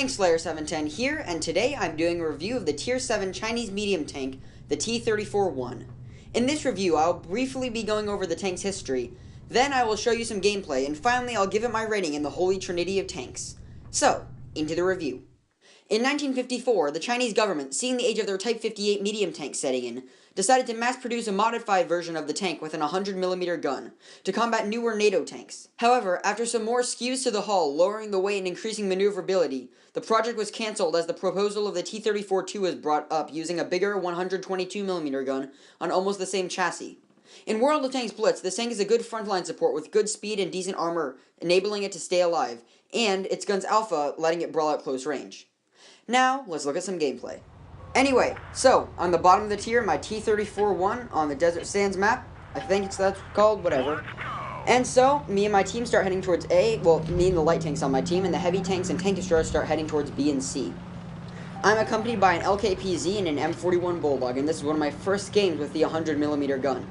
Slayer710 here, and today I'm doing a review of the Tier 7 Chinese medium tank, the T-34-1. In this review, I'll briefly be going over the tank's history, then I will show you some gameplay, and finally I'll give it my rating in the holy trinity of tanks. So, into the review. In 1954, the Chinese government, seeing the age of their Type 58 medium tank setting in, decided to mass-produce a modified version of the tank with an 100mm gun, to combat newer NATO tanks. However, after some more skews to the hull, lowering the weight and increasing maneuverability, the project was cancelled as the proposal of the T-34-2 was brought up using a bigger 122mm gun on almost the same chassis. In World of Tanks Blitz, this tank is a good frontline support with good speed and decent armor, enabling it to stay alive, and its gun's alpha letting it brawl at close range. Now, let's look at some gameplay. Anyway, so, on the bottom of the tier, my T-34-1 on the Desert Sands map. I think that's called, whatever. And so, me and my team start heading towards A, well, me and the light tanks on my team, and the heavy tanks and tank destroyers start heading towards B and C. I'm accompanied by an LKPZ and an M41 Bulldog, and this is one of my first games with the 100mm gun.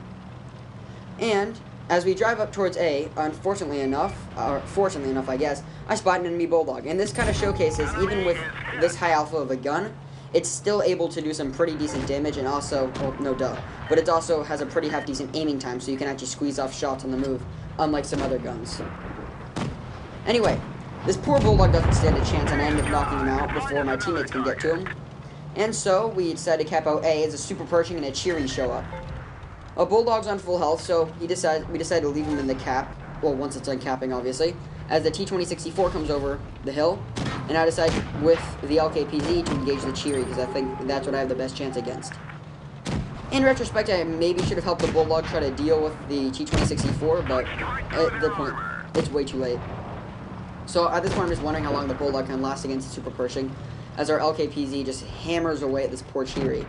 And, as we drive up towards A, unfortunately enough, or fortunately enough I guess, I spot an enemy Bulldog, and this kind of showcases, even with this high alpha of a gun, it's still able to do some pretty decent damage, and also, well, no duh, but it also has a pretty half-decent aiming time, so you can actually squeeze off shots on the move, unlike some other guns. Anyway, this poor Bulldog doesn't stand a chance, and I end up knocking him out before my teammates can get to him. And so, we decided to cap out A as a Super Pershing and a Cheery show up. A Bulldog's on full health, so we decided to leave him in the cap, well, once it's done capping, obviously, as the T-2064 comes over the hill, and I decide with the LKPZ to engage the Cheery, because I think that's what I have the best chance against. In retrospect, I maybe should have helped the Bulldog try to deal with the T-2064, but at the point, it's way too late. So at this point, I'm just wondering how long the Bulldog can last against the Super Pershing, as our LKPZ just hammers away at this poor Cheery.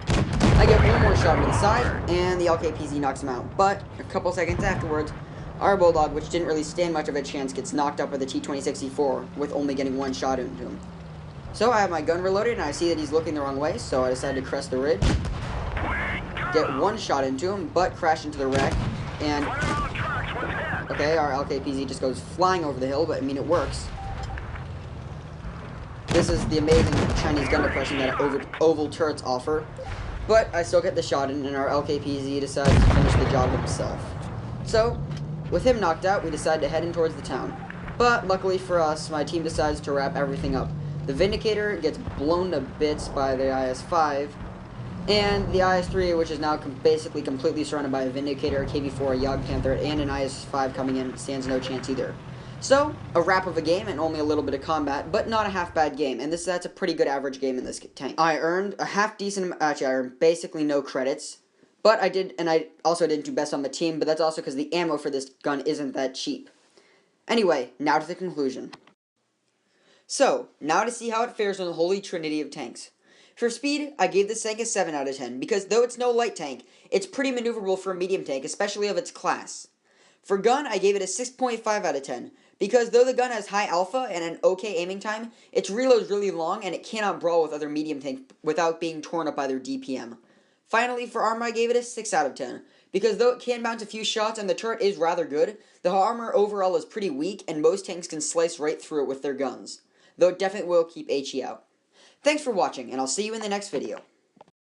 I get one more shot to the side, and the LKPZ knocks him out, but a couple seconds afterwards, our Bulldog, which didn't really stand much of a chance, gets knocked up by the T-2064, with only getting one shot into him. So I have my gun reloaded, and I see that he's looking the wrong way, so I decided to crest the ridge, get one shot into him, but crash into the wreck, and okay, our LKPZ just goes flying over the hill, but I mean, it works. This is the amazing Chinese gun depression that oval turrets offer, but I still get the shot in, and our LKPZ decides to finish the job himself. So, with him knocked out, we decide to head in towards the town. But, luckily for us, my team decides to wrap everything up. The Vindicator gets blown to bits by the IS-5, and the IS-3, which is now basically completely surrounded by a Vindicator, a KV-4, a Yog Panther, and an IS-5 coming in, stands no chance either. So, a wrap of a game and only a little bit of combat, but not a half-bad game, and that's a pretty good average game in this tank. I earned a half-decent, actually I earned basically no credits, but I did, and I also didn't do best on the team, but that's also because the ammo for this gun isn't that cheap. Anyway, now to the conclusion. So, now to see how it fares on the holy trinity of tanks. For speed, I gave this tank a 7 out of 10, because though it's no light tank, it's pretty maneuverable for a medium tank, especially of its class. For gun, I gave it a 6.5 out of 10, because though the gun has high alpha and an okay aiming time, its reload is really long and it cannot brawl with other medium tanks without being torn up by their DPM. Finally, for armor, I gave it a 6 out of 10, because though it can bounce a few shots and the turret is rather good, the armor overall is pretty weak and most tanks can slice right through it with their guns, though it definitely will keep HE out. Thanks for watching, and I'll see you in the next video.